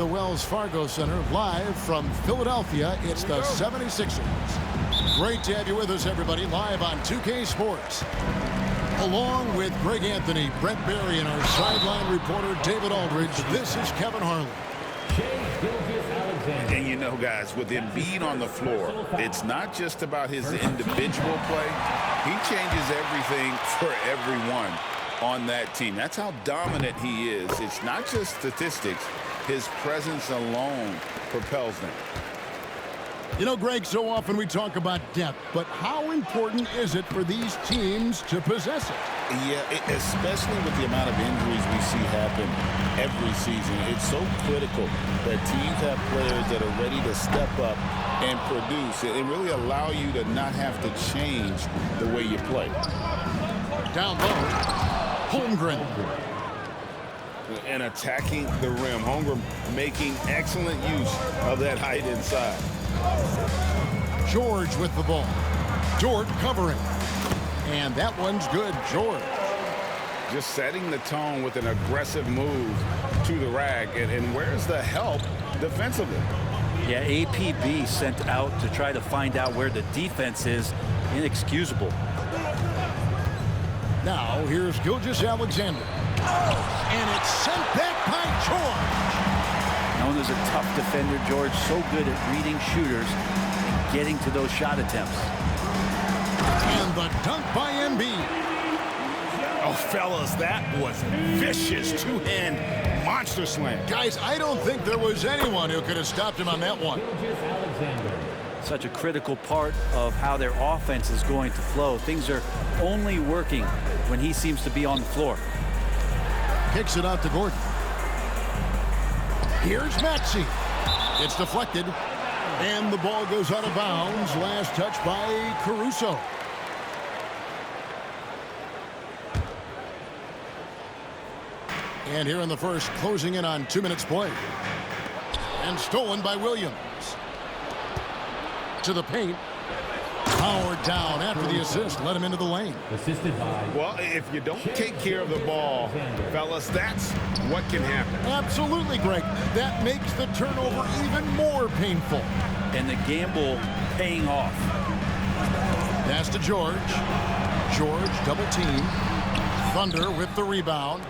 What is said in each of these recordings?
the Wells Fargo Center, live from Philadelphia. It's the 76ers. Great to have you with us, everybody, live on 2K Sports. Along with Greg Anthony, Brent Barry, and our sideline reporter, David Aldridge, this is Kevin Harlan. And you know, guys, with Embiid on the floor, it's not just about his individual play. He changes everything for everyone on that team. That's how dominant he is. It's not just statistics. His presence alone propels them. You know, Greg, so often we talk about depth, but how important is it for these teams to possess it? Yeah, especially with the amount of injuries we see happen every season. It's so critical that teams have players that are ready to step up and produce and really allow you to not have to change the way you play. Down low, Holmgren. And attacking the rim. Holmgren making excellent use of that height inside. George with the ball. Dort covering. And that one's good, George. Just setting the tone with an aggressive move to the rack. And where's the help defensively? Yeah, APB sent out to try to find out where the defense is. Inexcusable. Now, here's Gilgeous-Alexander. And it's sent back by George. Known as a tough defender, George, so good at reading shooters and getting to those shot attempts. And the dunk by Embiid. Oh, fellas, that was vicious two-hand monster slam. Guys, I don't think there was anyone who could have stopped him on that one. Such a critical part of how their offense is going to flow. Things are only working when he seems to be on the floor. Kicks it out to Gordon. Here's Maxey. It's deflected. And the ball goes out of bounds. Last touch by Caruso. And here in the first, closing in on 2 minutes play. And stolen by Williams. To the paint. Powered down after the assist. Let him into the lane. Assisted by. Well, if you don't take care of the ball, fellas, that's what can happen. Absolutely, Greg. That makes the turnover even more painful. And the gamble paying off. Pass to George. George double team. Thunder with the rebound.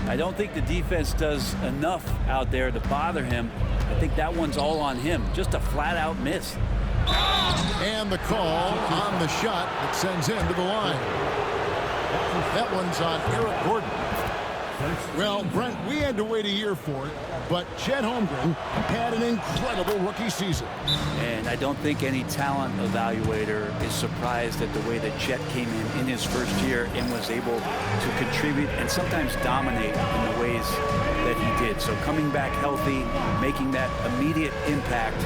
I don't think the defense does enough out there to bother him. I think that one's all on him. Just a flat-out miss. And the call on the shot that sends him to the line. That one's on Eric Gordon. Well, Brent, we had to wait a year for it, but Chet Holmgren had an incredible rookie season. And I don't think any talent evaluator is surprised at the way that Chet came in his first year and was able to contribute and sometimes dominate in the ways that he did. So coming back healthy, making that immediate impact,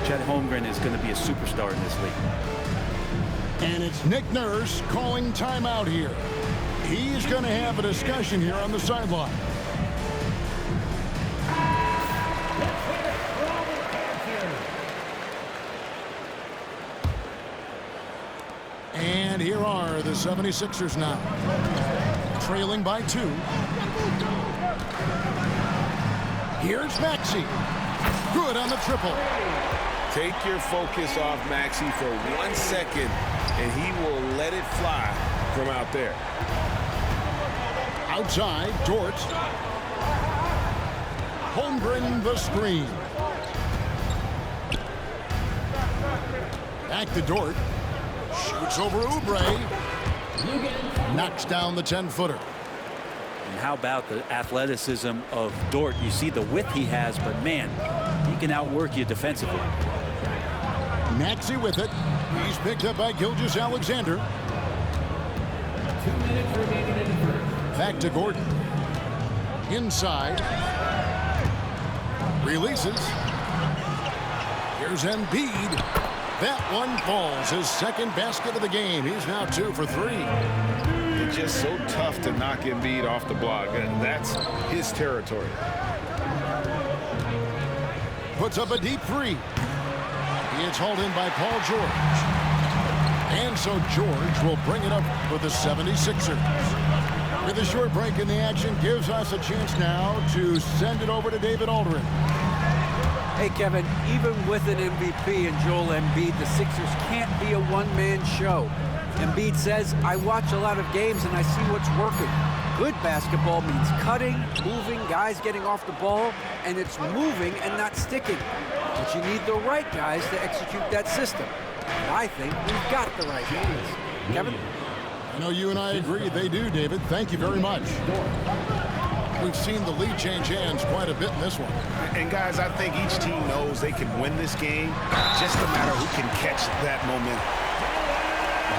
Chet Holmgren is going to be a superstar in this league. And it's Nick Nurse calling timeout here. He's going to have a discussion here on the sideline. And here are the 76ers now. Trailing by 2. Here's Maxey. Good on the triple. Take your focus off Maxey for 1 second, and he will let it fly from out there. Outside, Dort. Holmgren the screen. Back to Dort. Shoots over Oubre. Knocks down the 10-footer. And how about the athleticism of Dort? You see the width he has, but man, he can outwork you defensively. Maxey with it. He's picked up by Gilgeous-Alexander. 2 minutes remaining in the first. Back to Gordon. Inside. Releases. Here's Embiid. That one falls. His second basket of the game. He's now 2 for 3. It's just so tough to knock Embiid off the block. That's his territory. Puts up a deep 3. It's hauled in by Paul George. And so George will bring it up for the 76ers. With a short break in the action, gives us a chance now to send it over to David Aldridge. Hey, Kevin, even with an MVP and Joel Embiid, the Sixers can't be a one-man show. Embiid says, I watch a lot of games and I see what's working. Good basketball means cutting, moving, guys getting off the ball, and it's moving and not sticking. But you need the right guys to execute that system. And I think we've got the right guys. Kevin? I know you and I agree they do, David. Thank you very much. We've seen the lead change hands quite a bit in this one. And guys, I think each team knows they can win this game, just a matter who can catch that momentum.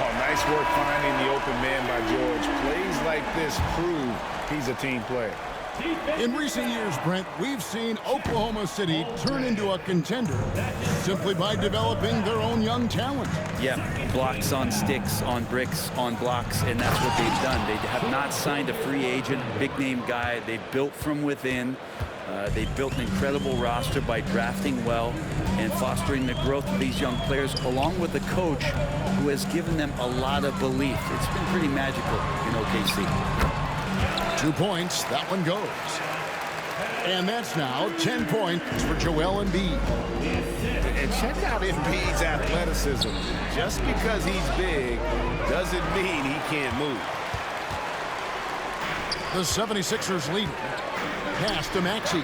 Oh, nice work finding the open man by George. Plays like this prove he's a team player. In recent years, Brent, we've seen Oklahoma City turn into a contender simply by developing their own young talent. Yeah, blocks on sticks, on bricks, on blocks, and that's what they've done. They have not signed a free agent, big-name guy. They've built from within. They've built an incredible roster by drafting well and fostering the growth of these young players, along with a coach who has given them a lot of belief. It's been pretty magical in OKC. 2 points, that one goes. And that's now 10 points for Joel Embiid. And check out Embiid's athleticism. Just because he's big doesn't mean he can't move. The 76ers lead. Pass to Maxey.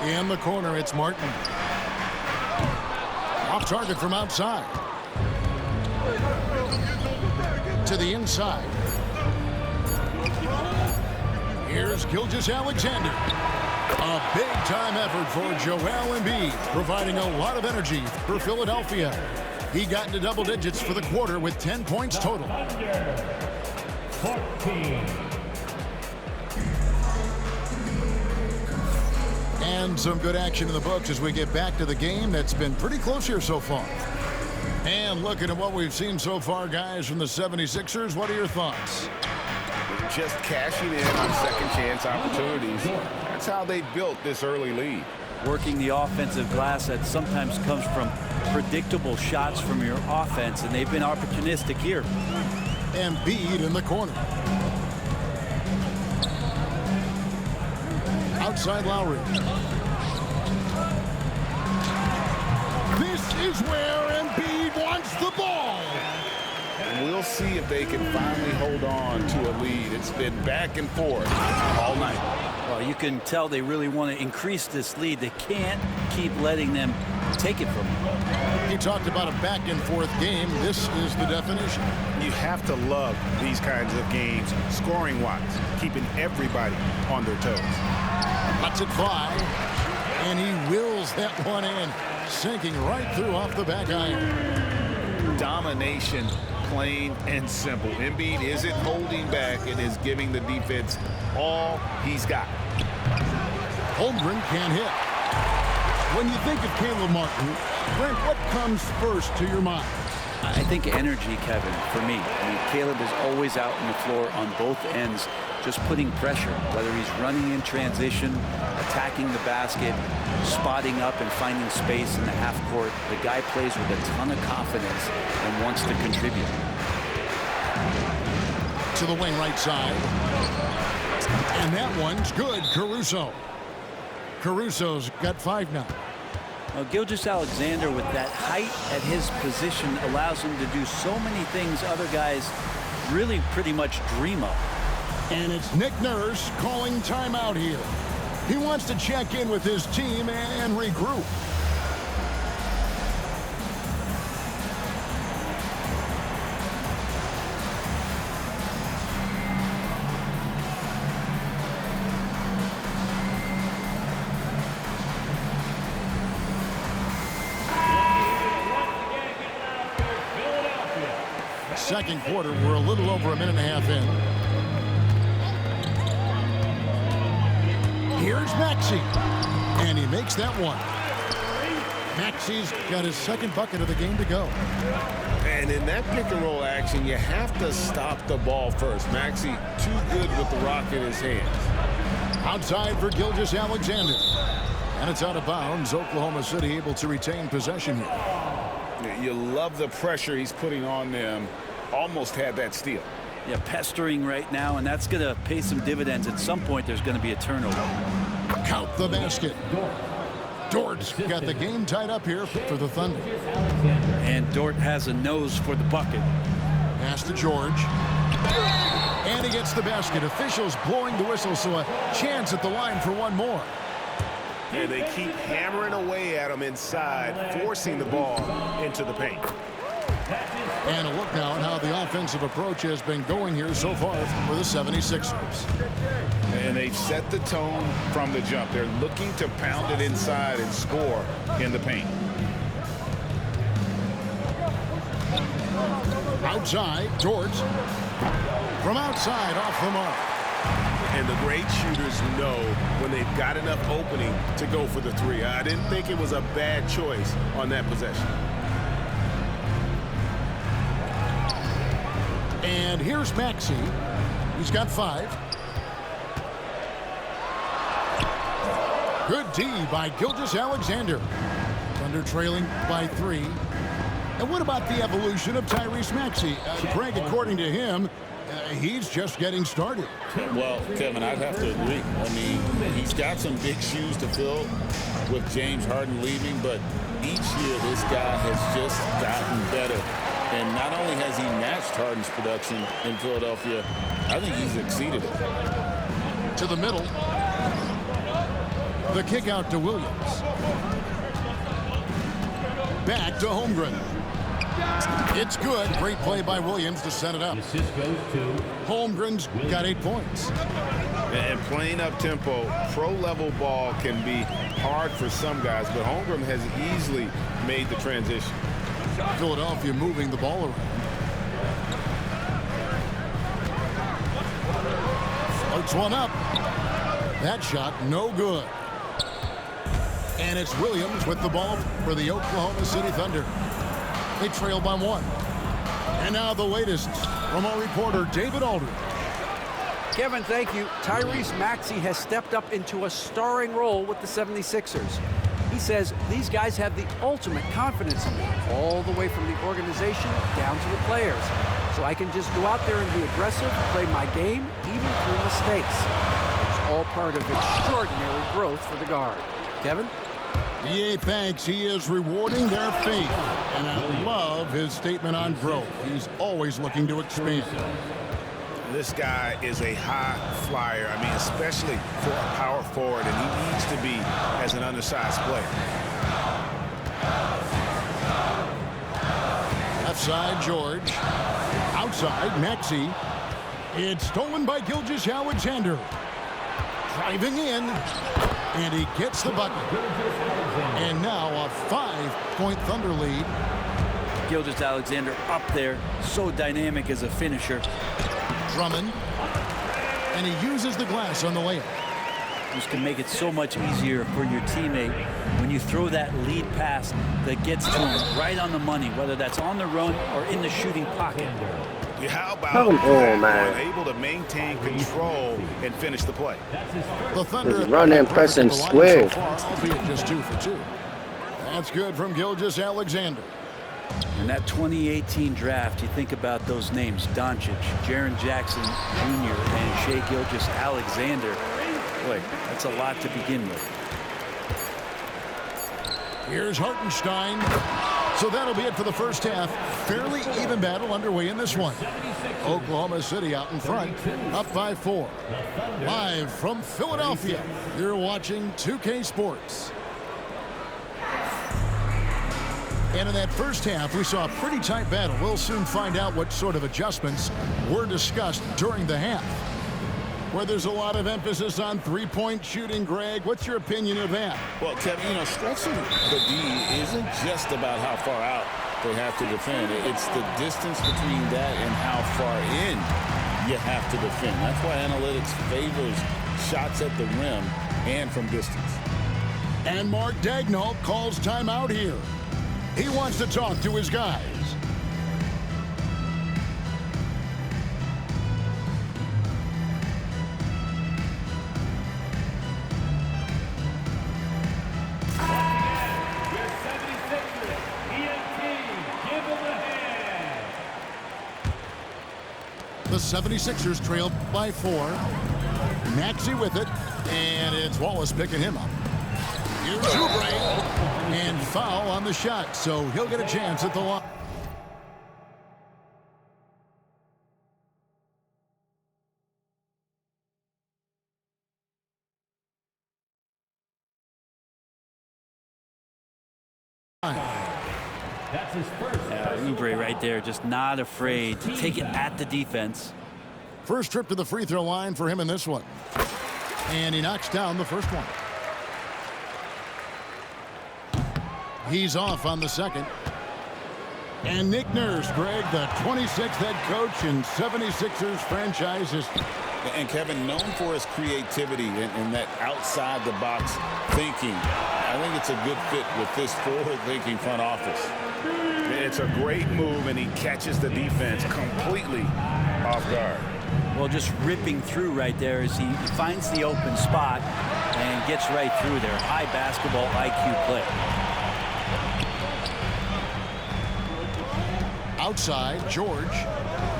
In the corner, it's Martin. Off target from outside. To the inside. Here's Gilgeous-Alexander. A big-time effort for Joel Embiid, providing a lot of energy for Philadelphia. He got into double digits for the quarter with 10 points total. 14. And some good action in the books as we get back to the game that's been pretty close here so far. And looking at what we've seen so far, guys, from the 76ers, what are your thoughts? Just cashing in on second chance opportunities. That's how they built this early lead. Working the offensive glass that sometimes comes from predictable shots from your offense, and they've been opportunistic here. Embiid in the corner. Outside Lowry. This is where Embiid wants the ball. And we'll see if they can finally hold on to a lead. It's been back and forth all night. Well, you can tell they really want to increase this lead. They can't keep letting them take it from them. He talked about a back-and-forth game. This is the definition. You have to love these kinds of games, scoring-wise, keeping everybody on their toes. Lets it fly, and he wills that one in, sinking right through off the back iron. Domination, plain and simple. Embiid isn't holding back and is giving the defense all he's got. Holmgren can't hit. When you think of Caleb Martin, Brent, what comes first to your mind? I think energy, Kevin, for me. I mean, Caleb is always out on the floor on both ends, just putting pressure, whether he's running in transition, attacking the basket, spotting up and finding space in the half court. The guy plays with a ton of confidence and wants to contribute. To the wing right side. And that one's good. Caruso's got 5 now. Now, Gilgeous-Alexander, with that height at his position, allows him to do so many things other guys really pretty much dream of. And it's Nick Nurse calling timeout here. He wants to check in with his team and regroup. Second quarter, we're a little over a minute and a half in. Here's Maxey, and he makes that one. Maxey's got his second bucket of the game to go. And in that pick-and-roll action, you have to stop the ball first. Maxey too good with the rock in his hands. Outside for Gilgeous-Alexander. And it's out of bounds. Oklahoma City able to retain possession here. You love the pressure he's putting on them. Almost had that steal. Yeah, pestering right now, and that's going to pay some dividends. At some point, there's going to be a turnover. Count the basket. Dort's got the game tied up here for the Thunder. And Dort has a nose for the bucket. Pass to George. And he gets the basket. Officials blowing the whistle, so a chance at the line for one more. And they keep hammering away at him inside, forcing the ball into the paint. And a look now at how the offensive approach has been going here so far for the 76ers. And they've set the tone from the jump. They're looking to pound it inside and score in the paint. Outside, George. From outside, off the mark. And the great shooters know when they've got enough opening to go for the three. I didn't think it was a bad choice on that possession. And here's Maxey. He's got 5. Good D by Gilgeous-Alexander. Thunder trailing by 3. And what about the evolution of Tyrese Maxey? Greg, according to him, he's just getting started. Well, Kevin, I'd have to agree. I mean, he's got some big shoes to fill with James Harden leaving, but each year this guy has just gotten better. And not only has he matched Harden's production in Philadelphia, I think he's exceeded it. To the middle. The kick out to Williams. Back to Holmgren. It's good. Great play by Williams to set it up. Holmgren's got 8 points. And playing up tempo, pro-level ball can be hard for some guys, but Holmgren has easily made the transition. Philadelphia moving the ball around. Floats one up. That shot no good. And it's Williams with the ball for the Oklahoma City Thunder. They trail by 1. And now the latest from our reporter, David Aldridge. Kevin, thank you. Tyrese Maxey has stepped up into a starring role with the 76ers. He says these guys have the ultimate confidence in me, all the way from the organization down to the players. So I can just go out there and be aggressive, play my game, even through mistakes. It's all part of extraordinary growth for the guard. Kevin? Yeah, thanks. He is rewarding their faith. And I love his statement on growth. He's always looking to expand. This guy is a high flyer. I mean, especially for a power forward, and he needs to be as an undersized player. Left side, George. Outside, Maxey. It's stolen by Gilgeous-Alexander. Driving in, and he gets the bucket. And now a 5-point Thunder lead. Gilgeous-Alexander up there, so dynamic as a finisher. Drummond, and he uses the glass on the layup. This can make it so much easier for your teammate when you throw that lead pass that gets to him right on the money, whether that's on the run or in the shooting pocket. How about man. able to maintain control and finish the play? The Thunder running, pressing square. So far, albeit just 2 for 2. That's good from Gilgeous-Alexander. In that 2018 draft, you think about those names: Doncic, Jaren Jackson Jr., and Shai Gilgeous-Alexander. Boy, that's a lot to begin with. Here's Hartenstein. So that'll be it for the first half. Fairly even battle underway in this one. Oklahoma City out in front, up by 4. Live from Philadelphia, you're watching 2K Sports. And in that first half, we saw a pretty tight battle. We'll soon find out what sort of adjustments were discussed during the half. Where there's a lot of emphasis on three-point shooting, Greg. What's your opinion of that? Well, Kevin, you know, stretching the D isn't just about how far out they have to defend. It's the distance between that and how far in you have to defend. That's why analytics favors shots at the rim and from distance. And Mark Daigneault calls timeout here. He wants to talk to his guys. The 76ers trail by 4. Maxey with it, and it's Wallace picking him up. Here's Oubre, and foul on the shot, so he'll get a chance at the line. That's his first. Oubre right there, just not afraid to take it at the defense. First trip to the free throw line for him in this one. And he knocks down the first one. He's off on the second. And Nick Nurse, Greg, the 26th head coach in 76ers franchise history. And Kevin, known for his creativity and that outside-the-box thinking. I think it's a good fit with this forward-thinking front office. It's a great move, and he catches the defense completely off guard. Well, just ripping through right there as he finds the open spot and gets right through there. High basketball IQ play. Outside, George.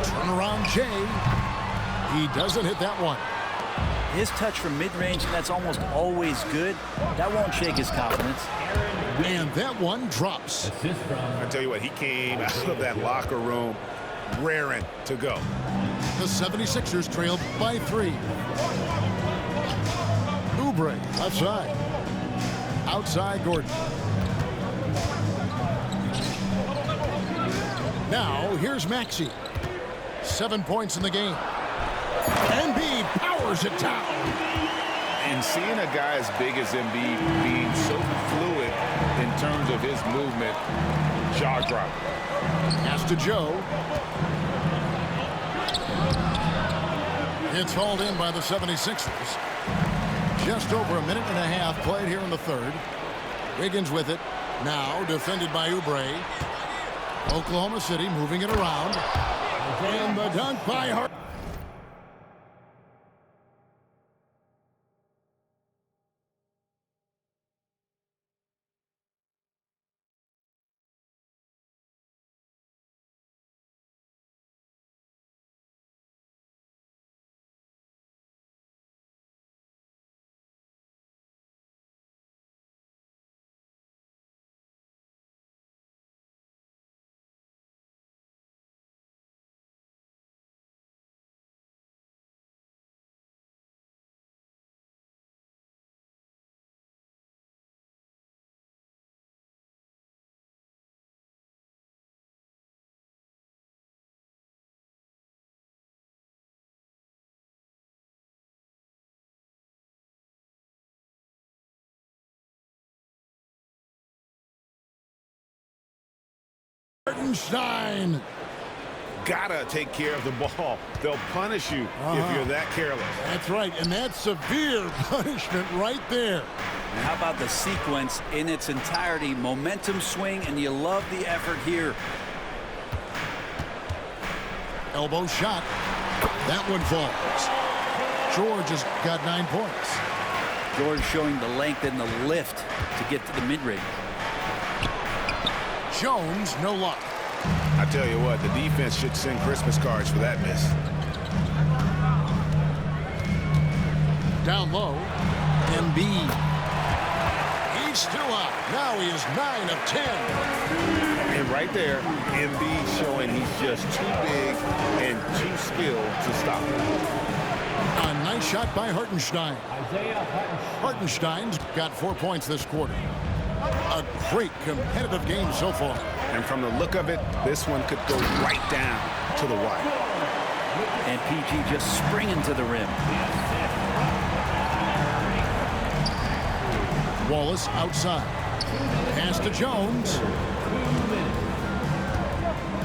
Turnaround, Jay. He doesn't hit that one. His touch from mid-range, and that's almost always good. That won't shake his confidence. And that one drops. I tell you what, he came out of that locker room raring to go. The 76ers trail by 3. Oubre left side. Outside, Gordon. Now, here's Maxey. 7 points in the game. Embiid powers it down. And seeing a guy as big as Embiid being so fluid in terms of his movement, jaw-dropping. Pass to Joe. It's hauled in by the 76ers. Just over a minute and a half played here in the third. Wiggins with it. Now defended by Oubre. Oklahoma City moving it around. And the dunk by Hart. Hartenstein. Gotta take care of the ball. They'll punish you if you're that careless. That's right, and that's severe punishment right there. And how about the sequence in its entirety? Momentum swing, and you love the effort here. Elbow shot. That one falls. George has got 9 points. George showing the length and the lift to get to the mid-range. Jones, no luck. I tell you what, the defense should send Christmas cards for that miss. Down low. Embiid. He's still out. Now he is 9 of 10. And right there, Embiid showing he's just too big and too skilled to stop him. A nice shot by Hartenstein. Isaiah Hartenstein's got 4 points this quarter. A great competitive game so far. And from the look of it, this one could go right down to the wire. And PG just springing to the rim. Wallace outside. Pass to Jones.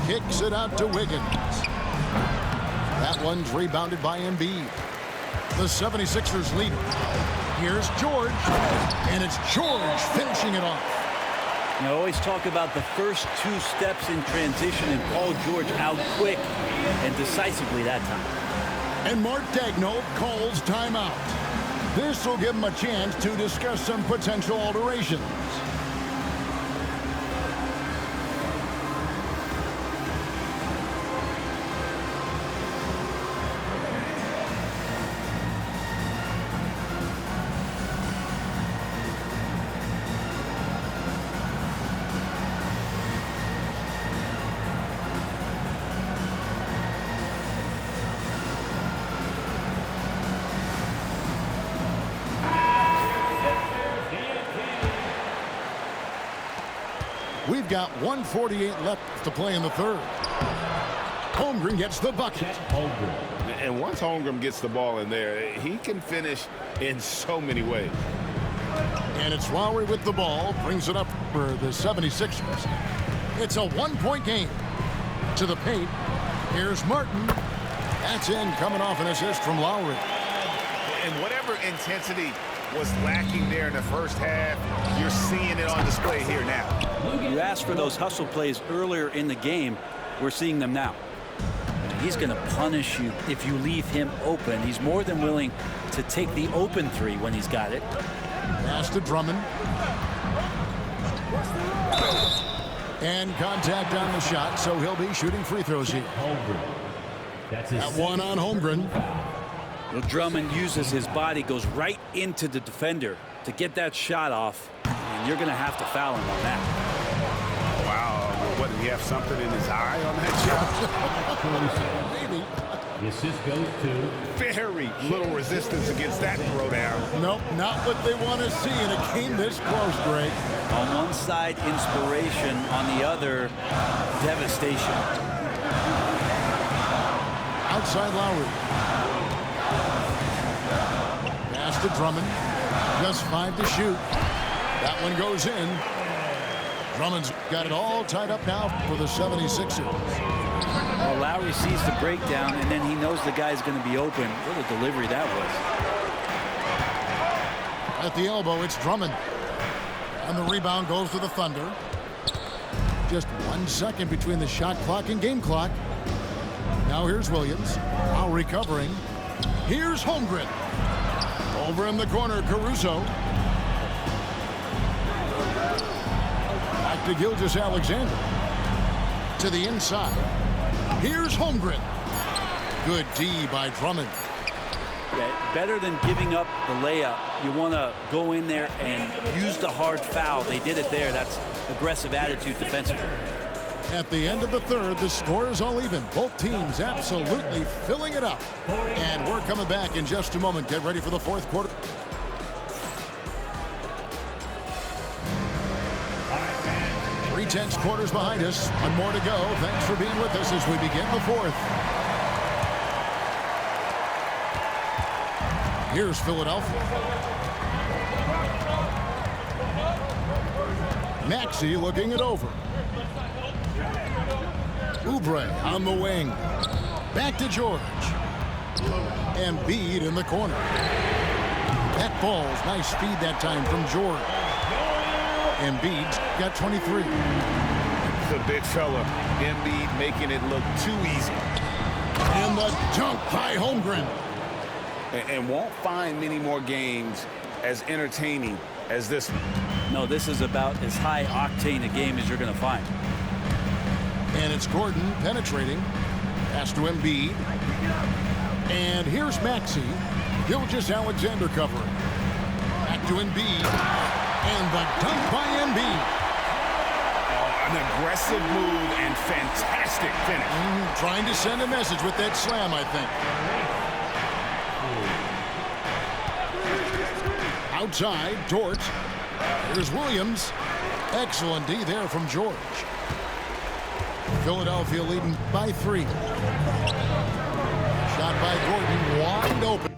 Kicks it out to Wiggins. That one's rebounded by Embiid. The 76ers lead it. Here's George. And it's George finishing it off. I always talk about the first 2 steps in transition, and Paul George out quick and decisively that time. And Mark Daigneault calls timeout. This will give him a chance to discuss some potential alterations. We've got 1:48 left to play in the third. Holmgren gets the bucket. And once Holmgren gets the ball in there, he can finish in so many ways. And it's Lowry with the ball, brings it up for the 76ers. It's a one-point game. To the paint, here's Martin. That's in, coming off an assist from Lowry. And whatever intensity was lacking there in the first half, you're seeing it on display here now. You asked for those hustle plays earlier in the game. We're seeing them now. He's going to punish you if you leave him open. He's more than willing to take the open three when he's got it. Pass to Drummond. And contact on the shot, so he'll be shooting free throws here. That one on Holmgren. Well, Drummond uses his body, goes right into the defender to get that shot off, and you're going to have to foul him on that. Wow, what, did he have something in his eye on that shot? Maybe. The assist goes to Very little resistance against that throwdown. Nope, not what they want to see in a game this close, Greg. On one side, inspiration. On the other, devastation. Outside Lowry. Pass to Drummond. Just 5 to shoot. That one goes in. Drummond's got it all tied up now for the 76ers. Well, Lowry sees the breakdown, and then he knows the guy's going to be open. What a delivery that was. At the elbow, it's Drummond. And the rebound goes to the Thunder. Just 1 second between the shot clock and game clock. Now here's Williams. Lowry covering. Here's Holmgren. Over in the corner, Caruso. Back to Gilgeous-Alexander. To the inside. Here's Holmgren. Good D by Drummond. Yeah, better than giving up the layup, you want to go in there and use the hard foul. They did it there. That's aggressive attitude defensively. At the end of the third, the score is all even. Both teams absolutely filling it up. And we're coming back in just a moment. Get ready for the fourth quarter. Tense quarters behind us. One more to go. Thanks for being with us as we begin the fourth. Here's Philadelphia. Maxey looking it over. Oubre on the wing. Back to George. Embiid in the corner. That ball's nice speed that time from George. Embiid's got 23. The big fella, Embiid, making it look too easy. And the dunk by Holmgren. And won't find many more games as entertaining as this one. No, this is about as high octane a game as you're going to find. And it's Gordon penetrating. Pass to Embiid. And here's Maxey. Gilgeous-Alexander covering. Back to Embiid. And the dunk by Embiid. An aggressive move and fantastic finish. Trying to send a message with that slam, I think. Outside, Dort. Here's Williams. Excellent D there from George. Philadelphia leading by 3. Shot by Gordon, wide open.